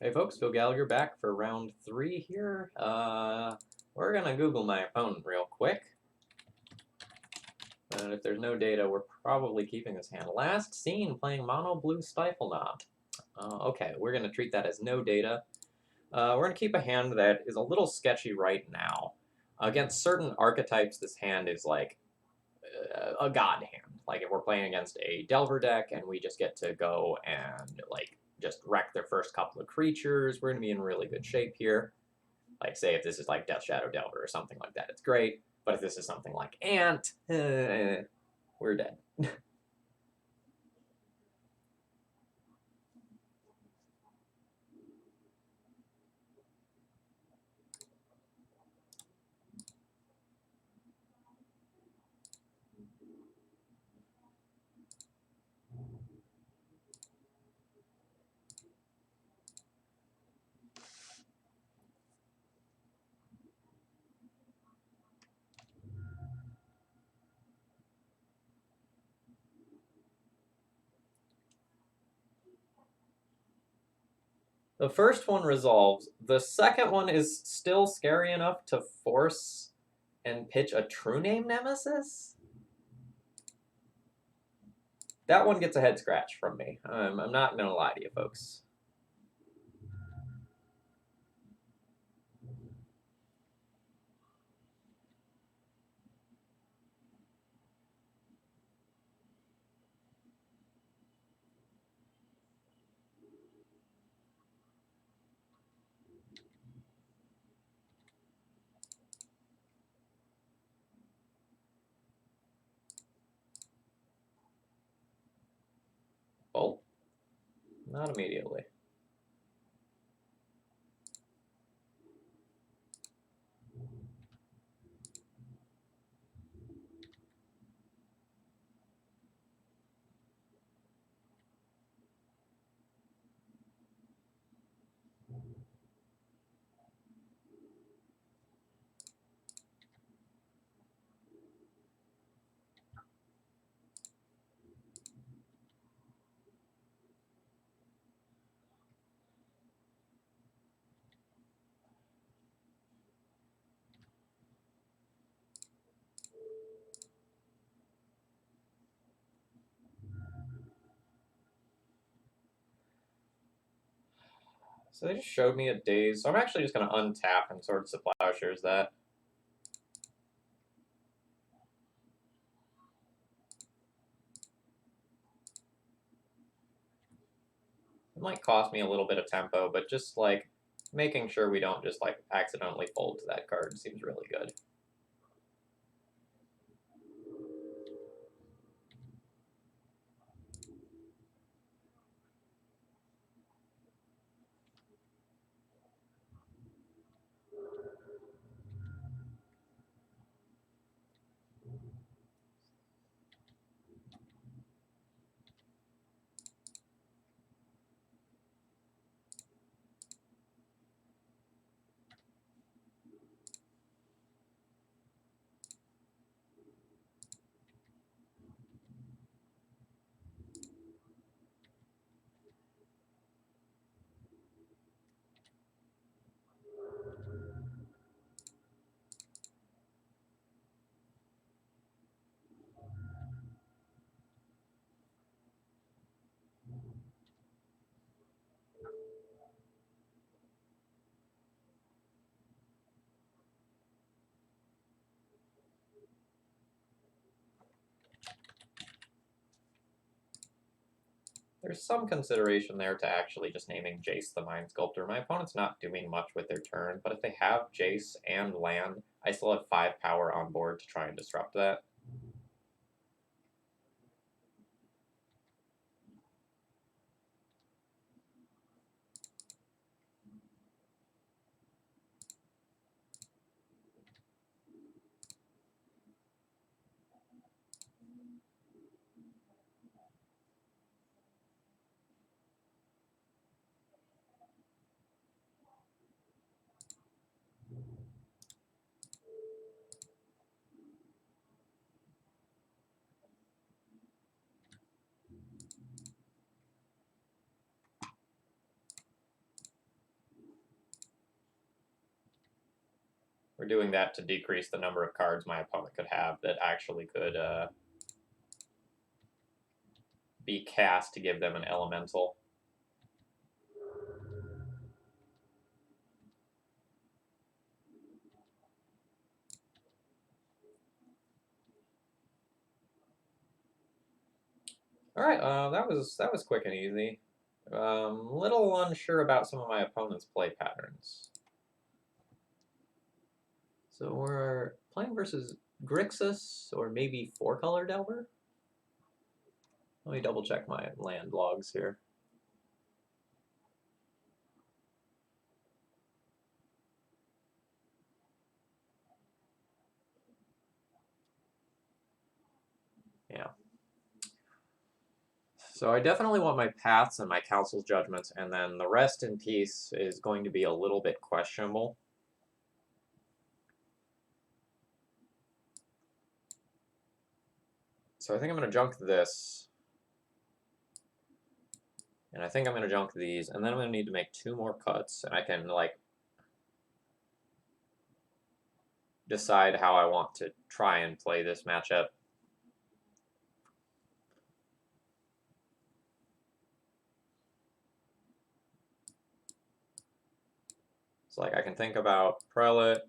Hey folks, Phil Gallagher back for round 3 here. We're gonna Google my opponent real quick. And if there's no data, we're probably keeping this hand. Last seen playing mono blue Stifle Knob. Okay, we're gonna treat that as no data. We're gonna keep a hand that is a little sketchy right now. Against certain archetypes, this hand is like a god hand. Like if we're playing against a Delver deck and we just get to go and like just wreck their first couple of creatures, we're gonna be in really good shape here. Like say if this is like Death Shadow Delver or something like that, it's great. But if this is something like Ant, we're dead. The first one resolves. The second one is still scary enough to force and pitch a True Name Nemesis? That one gets a head scratch from me. I'm not going to lie to you folks. Bolt? Not immediately. So they just showed me a Daze. So I'm actually just going to untap and Swords to Plowshares that. It might cost me a little bit of tempo, but just like making sure we don't just like accidentally fold to that card seems really good. There's some consideration there to actually just naming Jace the Mind Sculptor. My opponent's not doing much with their turn, but if they have Jace and land, I still have 5 power on board to try and disrupt that. We're doing that to decrease the number of cards my opponent could have that actually could be cast to give them an elemental. All right, that was quick and easy. Little unsure about some of my opponent's play patterns. So we're playing versus Grixis, or maybe 4-color Delver? Let me double check my land logs here. Yeah. So I definitely want my paths and my council's judgments, and then the rest in peace is going to be a little bit questionable. So I think I'm going to junk this. And I think I'm going to junk these, and then I'm going to need to make 2 more cuts, and I can, like, decide how I want to try and play this matchup. So, like, I can think about Prelate,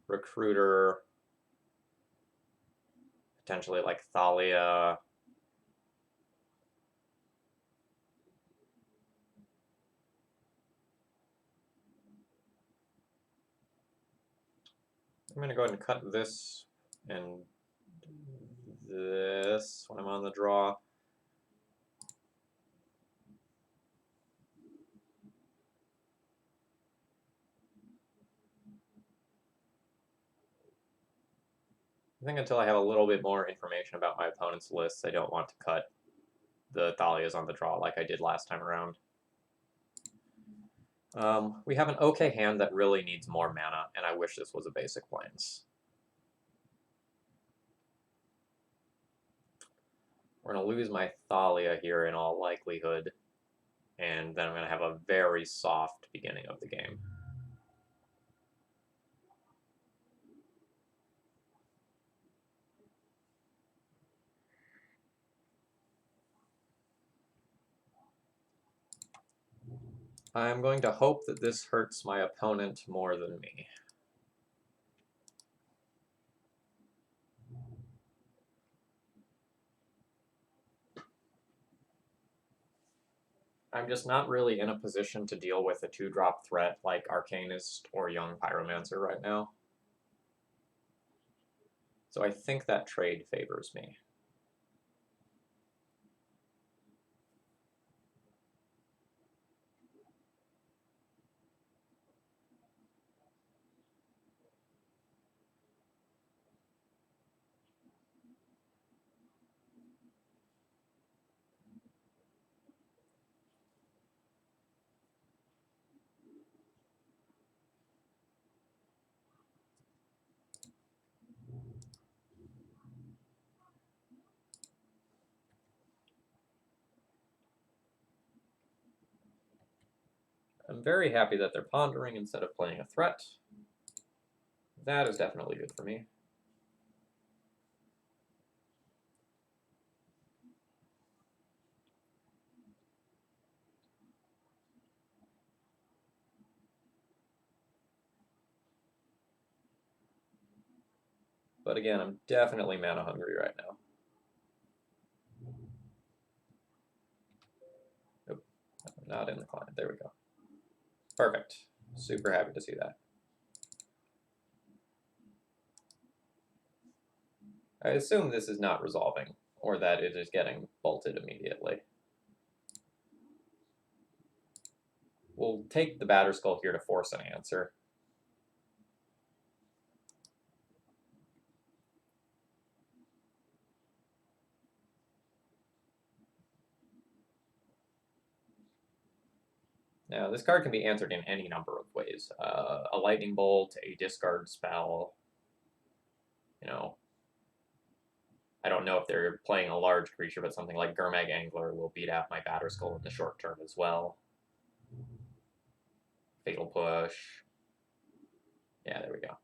Recruiter, potentially, like, Thalia. I'm going to go ahead and cut this and this when I'm on the draw. I think until I have a little bit more information about my opponent's lists, I don't want to cut the Thalias on the draw like I did last time around. We have an okay hand that really needs more mana, and I wish this was a basic Plains. We're going to lose my Thalia here in all likelihood, and then I'm going to have a very soft beginning of the game. I'm going to hope that this hurts my opponent more than me. I'm just not really in a position to deal with a 2-drop threat like Arcanist or Young Pyromancer right now. So I think that trade favors me. I'm very happy that they're pondering instead of playing a threat. That is definitely good for me. But again, I'm definitely mana hungry right now. Nope, not in the client. There we go. Perfect. Super happy to see that. I assume this is not resolving, or that it is getting bolted immediately. We'll take the Batterskull here to force an answer. Now, this card can be answered in any number of ways. A Lightning Bolt, a discard spell. You know, I don't know if they're playing a large creature, but something like Gurmag Angler will beat out my Batterskull in the short term as well. Fatal Push. Yeah, there we go.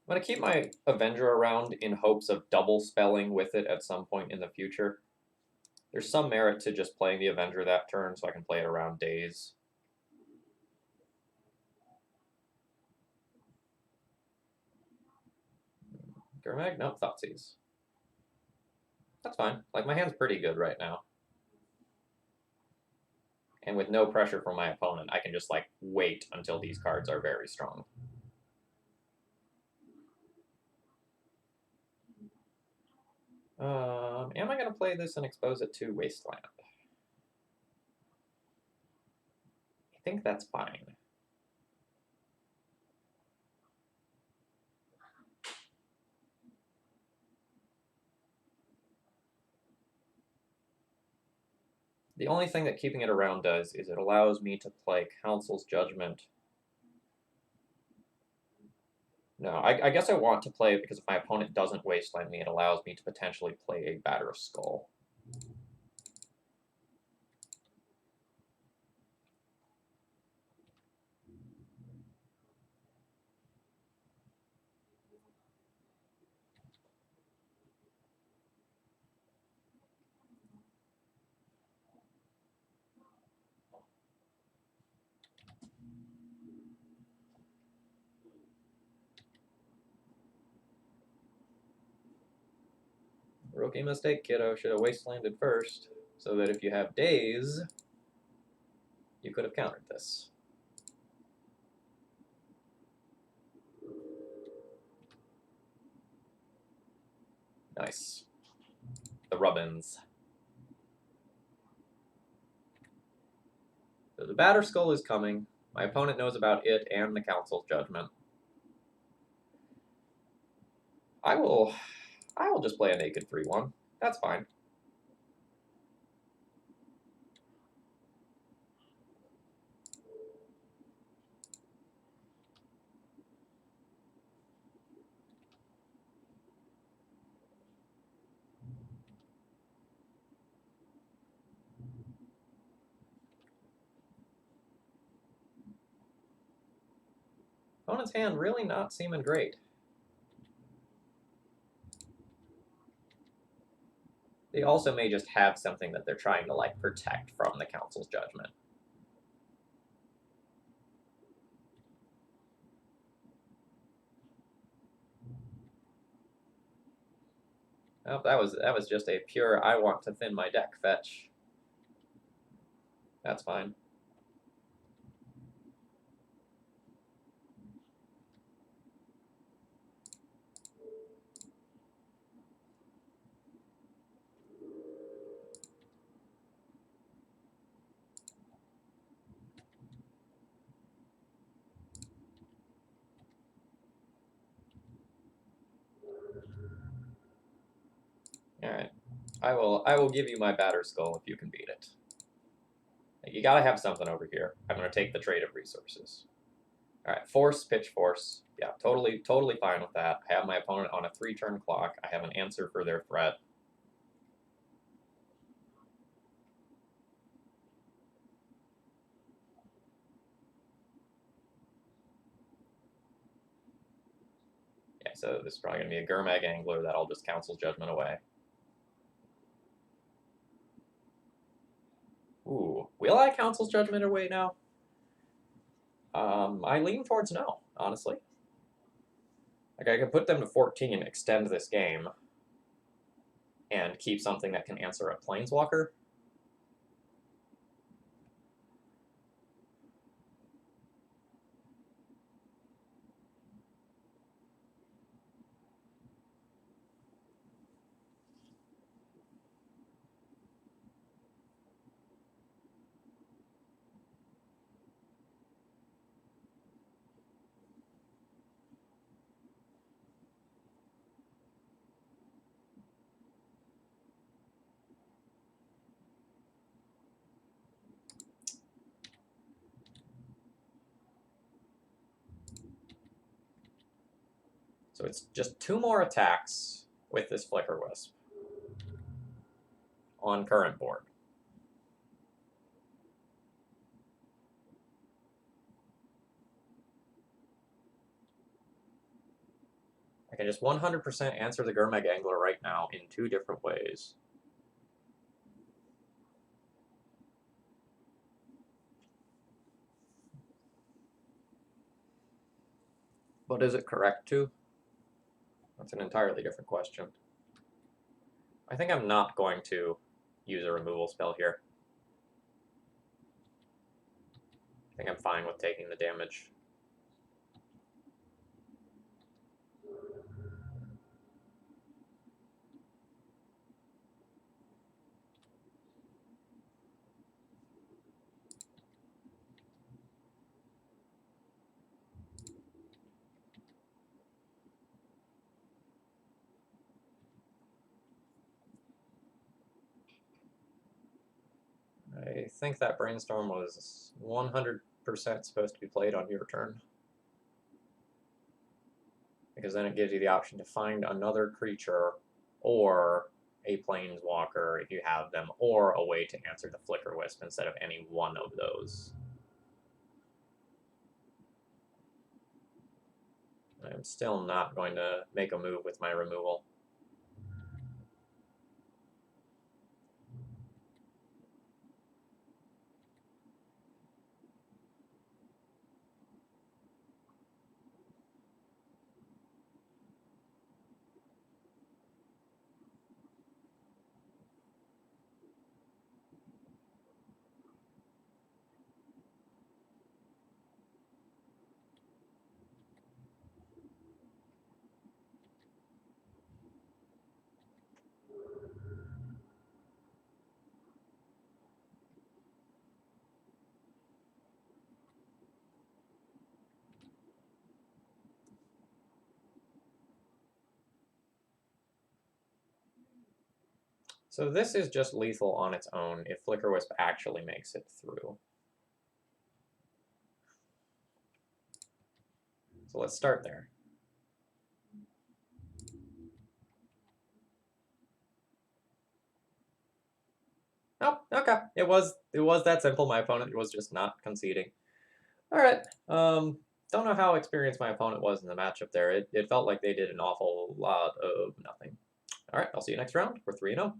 I'm going to keep my Avenger around in hopes of double spelling with it at some point in the future. There's some merit to just playing the Avenger that turn, so I can play it around days. Gurmag? Nope, Thoughtseize. That's fine. Like, my hand's pretty good right now. And with no pressure from my opponent, I can just, like, wait until these cards are very strong. Am I going to play this and expose it to Wasteland? I think that's fine. The only thing that keeping it around does is it allows me to play Council's Judgment. No, I guess I want to play it because if my opponent doesn't Wasteland me, it allows me to potentially play a Batter's Skull. Rookie mistake, kiddo. Should have Wastelanded first, so that if you have days, you could have countered this. Nice. The Rubbins. So the Batter Skull is coming. My opponent knows about it and the Council's Judgment. I will just play a naked 3-1. That's fine. Opponent's hand really not seeming great. They also may just have something that they're trying to, like, protect from the Council's Judgment. Oh, that was just a pure I want to thin my deck fetch. That's fine. Alright. I will give you my Batter Skull if you can beat it. You gotta have something over here. I'm gonna take the trade of resources. Alright, Force, Pitch Force. Yeah, totally fine with that. I have my opponent on a 3-turn clock. I have an answer for their threat. Yeah, so this is probably gonna be a Gurmag Angler that I'll just Council's Judgment away. Ooh, will I Council's Judgment away now? I lean towards no, honestly. Like, I could put them to 14, extend this game, and keep something that can answer a Planeswalker. So it's just 2 more attacks with this Flicker Wisp on current board. I can just 100% answer the Gurmag Angler right now in 2 different ways. But is it correct to? That's an entirely different question. I think I'm not going to use a removal spell here. I think I'm fine with taking the damage. I think that Brainstorm was 100% supposed to be played on your turn. Because then it gives you the option to find another creature or a Planeswalker if you have them, or a way to answer the Flicker Wisp instead of any one of those. I'm still not going to make a move with my removal. So this is just lethal on its own if Flicker Wisp actually makes it through. So let's start there. Oh, okay. It was that simple. My opponent was just not conceding. All right. Don't know how experienced my opponent was in the matchup there. It felt like they did an awful lot of nothing. All right, I'll see you next round. We're 3-0.